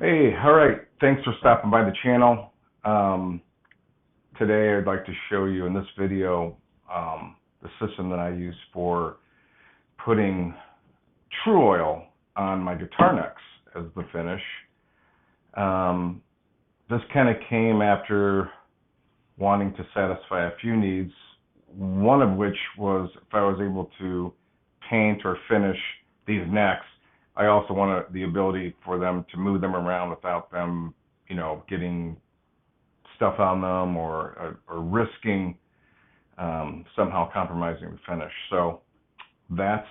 Hey, all right. Thanks for stopping by the channel. Today I'd like to show you in this video the system that I use for putting Tru-Oil on my guitar necks as the finish. This kind of came after wanting to satisfy a few needs, one of which was if I was able to paint or finish these necks, I also wanted the ability for them to move them around without them, getting stuff on them or risking somehow compromising the finish. So that's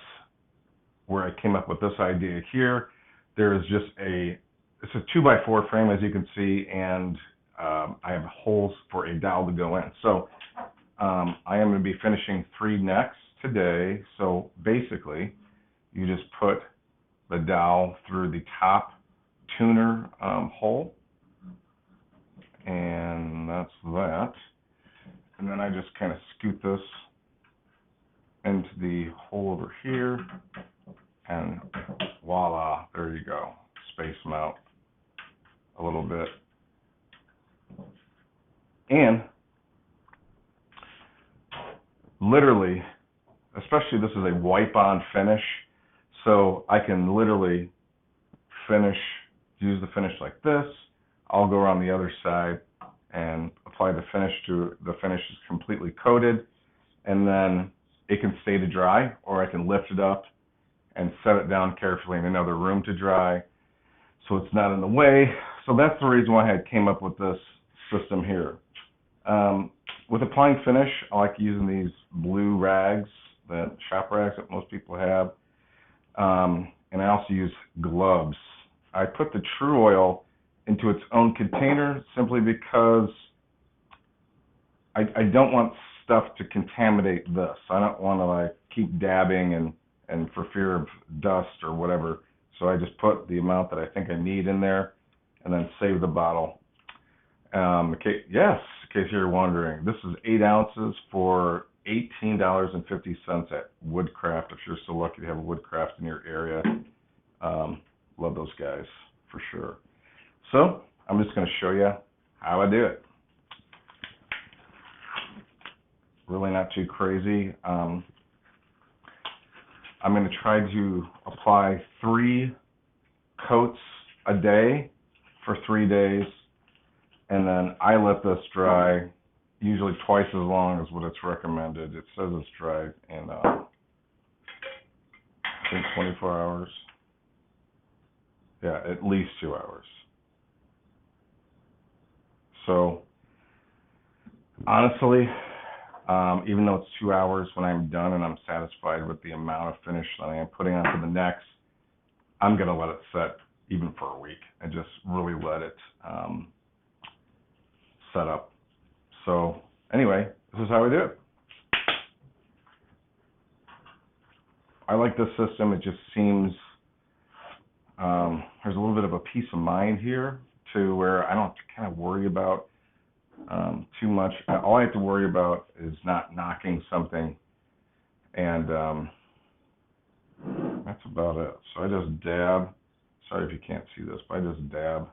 where I came up with this idea here. There is just it's a 2x4 frame, as you can see, and I have holes for a dowel to go in. So I am going to be finishing 3 necks today. So basically, you just put the dowel through the top tuner hole, and that's that. And then I just kind of scoot this into the hole over here, and voila, there you go. Space them out a little bit. And literally, especially this is a wipe-on finish, so I can literally use the finish like this. I'll go around the other side and apply the finish to the finish is completely coated, and then it can stay to dry, or I can lift it up and set it down carefully in another room to dry so it's not in the way. So that's the reason why I came up with this system here. With applying finish, I like using these blue rags, the shop rags that most people have. And I also use gloves. I put the Tru-Oil into its own container simply because I don't want stuff to contaminate this. I don't want to keep dabbing and for fear of dust or whatever. So I just put the amount that I think I need in there and then save the bottle. In case you're wondering, this is 8 ounces for $18.50 at Woodcraft, if you're so lucky to have a Woodcraft in your area. Love those guys for sure. So I'm just going to show you how I do it. Really not too crazy. I'm going to try to apply 3 coats a day for 3 days, and then I let this dry usually twice as long as what it's recommended. It says it's dried in I think 24 hours. Yeah, at least 2 hours. So honestly, even though it's 2 hours, when I'm done and I'm satisfied with the amount of finish that I am putting onto the necks, I'm going to let it set even for a week and just really let it set up. So anyway, this is how I do it. I like this system. It just seems there's a little bit of a peace of mind here to where I don't have to kind of worry about too much. All I have to worry about is not knocking something, and that's about it. So I just dab. Sorry if you can't see this, but I just dab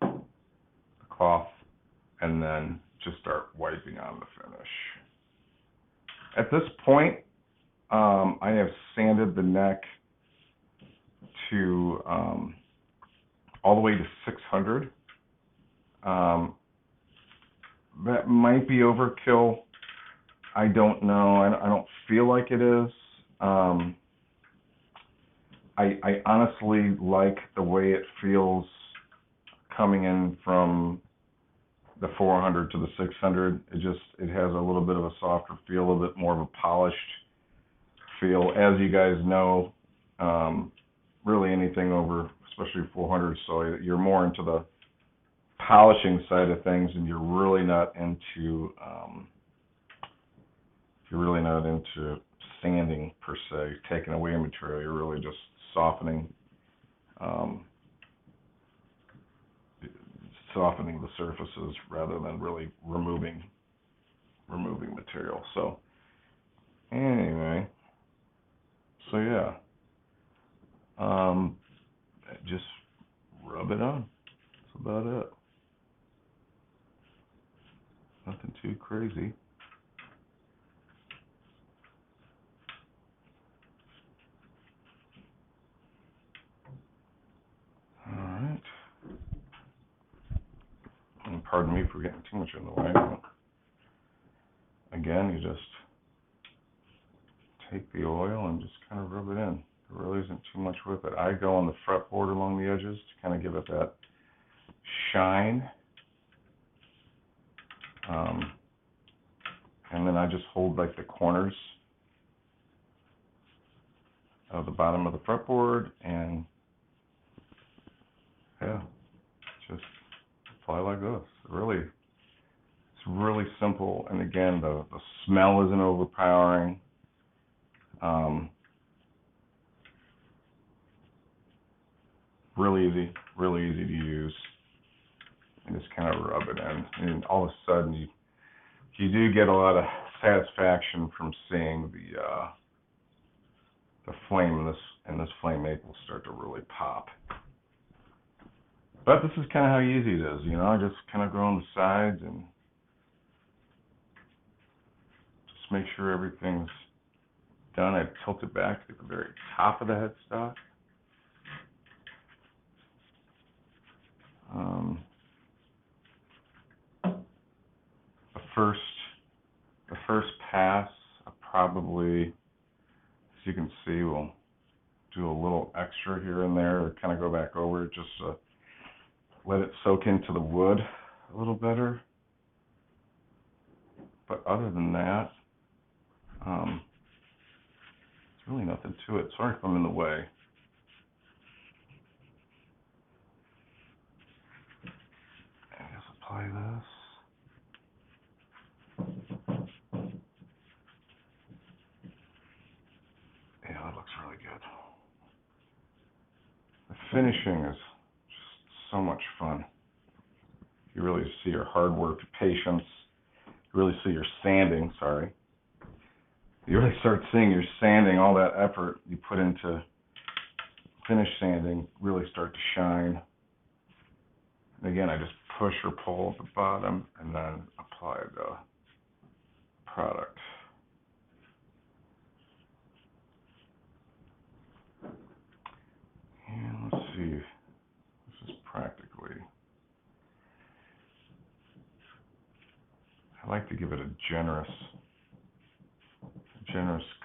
the cloth and then just start wiping on the finish. At this point, I have sanded the neck to all the way to 600. That might be overkill. I don't know. I don't feel like it is. I honestly like the way it feels coming in from the 400 to the 600. It has a little bit of a softer feel, a little bit more of a polished feel. As you guys know, really anything over, especially 400, so you're more into the polishing side of things, and you're really not into sanding per se, taking away material. You're really just softening the surfaces rather than really removing material. So anyway, so yeah, just rub rub it on. That's about it. Nothing too crazy. Alright. And pardon me for getting too much in the way. Again, you just take the oil and just kind of rub it in. There really isn't too much with it. I go on the fretboard along the edges to kind of give it that shine. And then I just hold like the corners of the bottom of the fretboard and yeah, just apply like this. It's really simple. And again, the smell isn't overpowering. Really easy to use. And just kind of rub it in, and all of a sudden you do get a lot of satisfaction from seeing the flame in this flame maple start to really pop. But this is kind of how easy it is, you know. I just kind of go on the sides and just make sure everything's done. I tilt it back to the very top of the headstock. The first pass, I probably, as you can see, will do a little extra here and there, or kind of go back over it, just let it soak into the wood a little better. But other than that, there's really nothing to it. Sorry if I'm in the way. I just apply this. Yeah, that looks really good. The finishing is just so much fun. You really see your hard work, patience. You really see your sanding, You really start seeing your sanding, all that effort you put into finish sanding really start to shine. And again, I just push or pull at the bottom and then apply the product. And let's see, this is practically, I like to give it a generous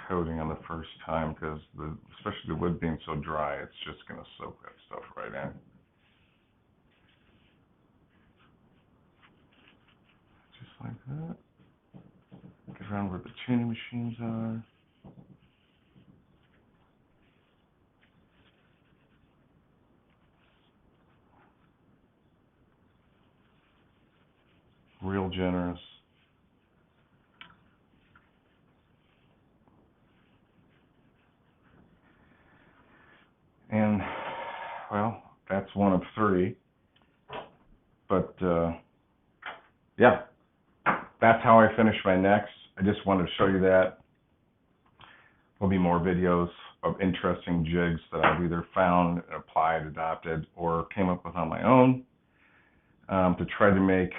coating on the first time, because especially the wood being so dry, it's just going to soak that stuff right in. Just like that. Get around where the tuning machines are. Real generous. And, well, that's one of three. But, yeah, that's how I finish my necks. I just wanted to show you that. There'll be more videos of interesting jigs that I've either found, applied, adopted, or came up with on my own to try to make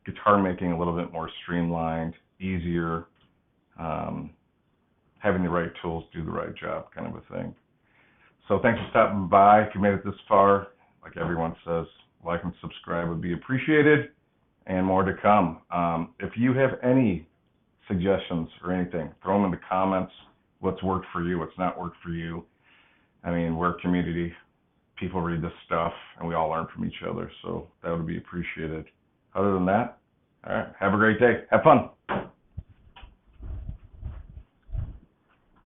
guitar making a little bit more streamlined, easier, having the right tools do the right job kind of a thing. So thanks for stopping by. If you made it this far, like everyone says, like and subscribe would be appreciated, and more to come. If you have any suggestions or anything, throw them in the comments. What's worked for you, what's not worked for you. I mean, we're a community. People read this stuff, and we all learn from each other, so that would be appreciated. Other than that, all right, have a great day. Have fun.